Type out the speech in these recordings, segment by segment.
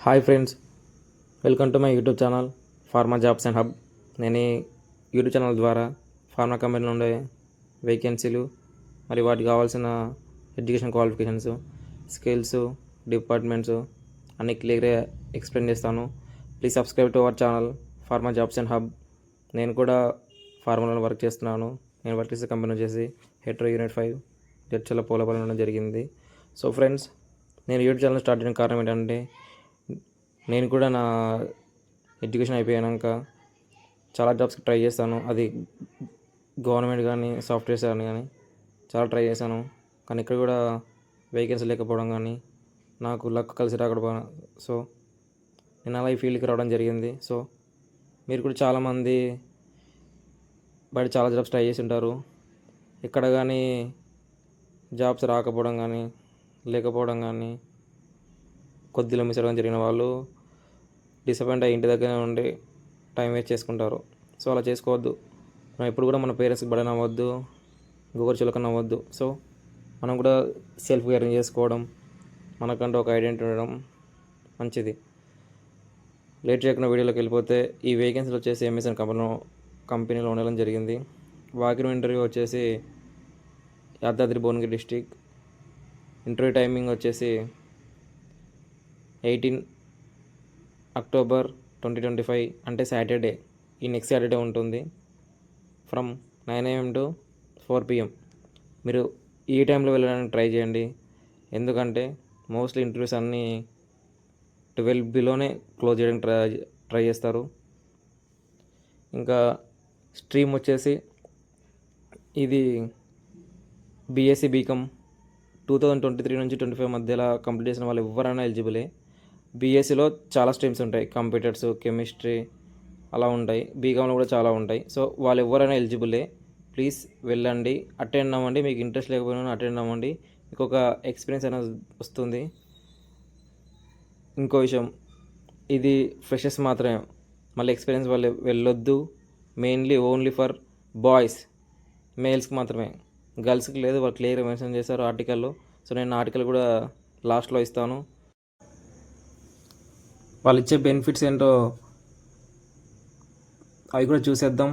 Hi friends, welcome to my YouTube channel pharma jobs and hub. నేను ఈ YouTube channel ద్వారా pharma కంపెనీలో ఉండే వేకెన్సీలు మరి వాటికి కావాల్సిన ఎడ్యుకేషన్ క్వాలిఫికేషన్స్, స్కిల్స్, డిపార్ట్మెంట్స్ అన్నీ క్లియర్గా ఎక్స్ప్లెయిన్ చేస్తాను. Please subscribe to our channel pharma jobs and hub. నేను కూడా ఫార్మాలో వర్క్ చేస్తున్నాను. నేను వర్క్ చేసే కంపెనీ వచ్చేసి హెట్రో యూనిట్ 5 జడ్చల పోలపల్లి ఉండడం జరిగింది. సో ఫ్రెండ్స్, నేను యూట్యూబ్ ఛానల్ స్టార్ట్ చేయడానికి కారణం ఏంటంటే, నేను కూడా నా ఎడ్యుకేషన్ అయిపోయాక చాలా జాబ్స్కి ట్రై చేస్తాను. అది గవర్నమెంట్ కానీ, సాఫ్ట్వేర్స్ కానీ చాలా ట్రై చేశాను. కానీ ఇక్కడ కూడా వేకెన్సీ లేకపోవడం కానీ, నాకు లక్ కలిసి రాకపోవడం, సో నేను అలా ఈ ఫీల్డ్కి రావడం జరిగింది. సో మీరు కూడా చాలామంది బయట చాలా జాబ్స్ ట్రై చేసి ఉంటారు. ఇక్కడ కానీ జాబ్స్ రాకపోవడం కానీ, లేకపోవడం కానీ, కొద్దిలో మిస్ అవ్వడం జరిగిన వాళ్ళు డిసప్పాయింట్ అయ్యి ఇంటి దగ్గర ఉండి టైం వేస్ట్ చేసుకుంటారు. సో అలా చేసుకోవద్దు. మనం ఎప్పుడు కూడా మన పేరెంట్స్కి బడన్ అవ్వద్దు, ఇంకొకరు చులకన అవ్వద్దు. సో మనం కూడా సెల్ఫ్ కేరింగ్ చేసుకోవడం, మనకంటూ ఒక ఐడెంటిటీ ఉండడం మంచిది. లేట్ చేయకుండా వీడియోలోకి వెళ్ళిపోతే, ఈ వేకెన్సీలు వచ్చేసి ఎంఎస్ఎన్ కంపెనీలో ఉండడం జరిగింది. వాకిన్ ఇంటర్వ్యూ వచ్చేసి Yadadri Bhuvanagiri district. Interview timing వచ్చేసి 18 అక్టోబర్ 2025, అంటే సాటర్డే, ఈ నెక్స్ట్ సాటర్డే ఉంటుంది. From 9 AM to 4 PM. మీరు ఈ టైంలో వెళ్ళడానికి ట్రై చేయండి. ఎందుకంటే మోస్ట్లీ ఇంటర్వ్యూస్ అన్నీ 12 బిలోనే క్లోజ్ చేయడానికి ట్రై చేస్తారు. ఇంకా స్ట్రీమ్ వచ్చేసి ఇది బీఎస్సీ బీకామ్ 2023 నుంచి 25 మధ్యలో కంప్లీట్ చేసిన వాళ్ళు ఎవరైనా ఎలిజిబులే. బీఎస్సీలో చాలా స్ట్రీమ్స్ ఉంటాయి, కంప్యూటర్స్, కెమిస్ట్రీ అలా ఉంటాయి. బీకామ్లో కూడా చాలా ఉంటాయి. సో వాళ్ళు ఎవరైనా ఎలిజిబులే. ప్లీజ్ వెళ్ళండి, అటెండ్ అవ్వండి. మీకు ఇంట్రెస్ట్ లేకపోయినా అటెండ్ అవ్వండి, మీకు ఒక ఎక్స్పీరియన్స్ అనేది వస్తుంది. ఇంకో విషయం, ఇది ఫ్రెషర్స్ మాత్రమే, మళ్ళీ ఎక్స్పీరియన్స్ వాళ్ళు వెళ్ళొద్దు. మెయిన్లీ ఓన్లీ ఫర్ బాయ్స్, మేల్స్కి మాత్రమే, గర్ల్స్కి లేదు. వాళ్ళు క్లియర్గా మెన్షన్ చేశారు ఆర్టికల్లో. సో నేను ఆర్టికల్ కూడా లాస్ట్లో ఇస్తాను. వాళ్ళు ఇచ్చే బెనిఫిట్స్ ఏంటో అవి కూడా చూసేద్దాం.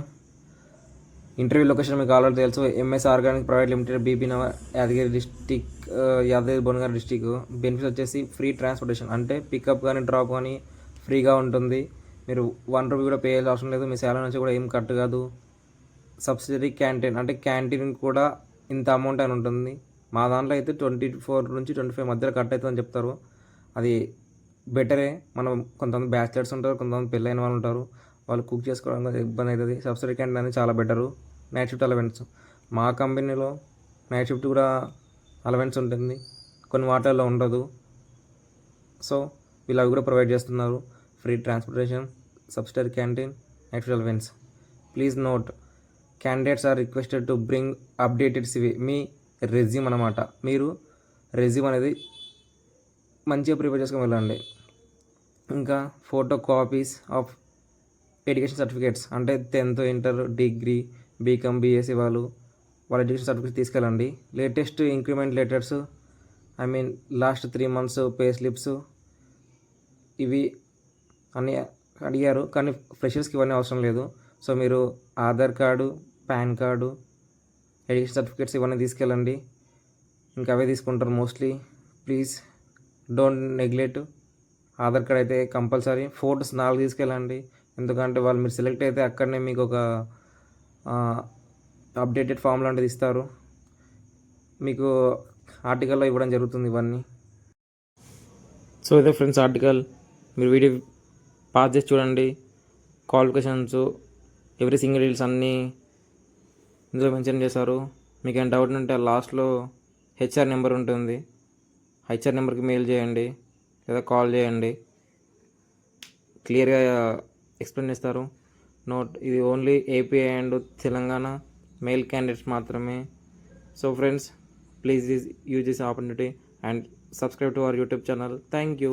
ఇంటర్వ్యూ లొకేషన్ మీకు ఆల్రెడీ తెలుసు, MS organic private limited, Bibinagar, Yadagiri Bhuvanagiri district. Benefits వచ్చేసి ఫ్రీ ట్రాన్స్పోర్టేషన్, అంటే పికప్ కానీ డ్రాప్ కానీ ఫ్రీగా ఉంటుంది. మీరు ₹1 కూడా పే చేయాల్సిన అవసరం లేదు. మీ శాలరీ నుంచి కూడా ఏం కట్ కాదు. సబ్సిడరీ క్యాంటీన్, అంటే క్యాంటీన్ కూడా ఇంత అమౌంట్ అని ఉంటుంది. మా దాంట్లో అయితే 24 నుంచి 25 మధ్యలో కట్ అవుతుందని చెప్తారు. అది బెటరే. మనం కొంతమంది బ్యాచిలర్స్ ఉంటారు, కొంతమంది పెళ్ళైన వాళ్ళు ఉంటారు, వాళ్ళు కుక్ చేసుకోవడం ఇబ్బంది అవుతుంది. సబ్సిడీ క్యాంటీన్ అనేది చాలా బెటరు. నైట్ షిఫ్ట్ అలవెన్స్, మా కంపెనీలో నైట్ షిఫ్ట్ కూడా అలవెన్స్ ఉంటుంది, కొన్ని వాటిల్లో ఉండదు. సో వీళ్ళు అవి కూడా ప్రొవైడ్ చేస్తున్నారు. Free transportation, subsidiary canteen, night shift allowance. Please note, candidates are requested to bring updated CV, మీ రెజ్యూమ్ అన్నమాట. మీరు రెజ్యూమ్ అనేది మంచిగా ప్రిపేర్ చేసుకొని వెళ్ళండి. ఇంకా photo copies of education certificates, అంటే 10th, inter, degree, BCom, BSc వాళ్ళ ఎడ్యుకేషన్ సర్టిఫికేట్స్ తీసుకెళ్ళండి. Latest increment letters, last 3 months pay slips, ఇవి అన్నీ అడిగారు. కానీ ఫ్రెషర్స్కి ఇవన్నీ అవసరం లేదు. సో మీరు Aadhaar card, pan card, education certificates ఇవన్నీ తీసుకెళ్ళండి. ఇంకా అవే తీసుకుంటారు mostly. Please don't neglect. Aadhaar card అయితే కంపల్సరీ. ఫోటోస్ 4 తీసుకెళ్ళండి, ఎందుకంటే వాళ్ళు మీరు సెలెక్ట్ అయితే అక్కడనే మీకు ఒక అప్డేటెడ్ ఫామ్ లాంటిది ఇస్తారు. మీకు ఆర్టికల్లో ఇవ్వడం జరుగుతుంది ఇవన్నీ. సో ఇదే ఫ్రెండ్స్ ఆర్టికల్, మీరు వీడియో పాస్ చేసి చూడండి. క్వాలిఫికేషన్స్, ఎవ్రీ సింగిల్ డీటెయిల్స్ అన్నీ ఇందులో మెన్షన్ చేశారు. మీకు ఏమైనా డౌట్ ఉంటే లాస్ట్లో హెచ్ఆర్ నెంబర్ ఉంటుంది, హెచ్ఆర్ నెంబర్కి మెయిల్ చేయండి లేదా కాల్ చేయండి, క్లియర్గా ఎక్స్ప్లెయిన్ చేస్తారు. నోట్, ఇది only AP and Telangana male candidates మాత్రమే. So friends, please use this opportunity and subscribe to our YouTube channel. Thank you.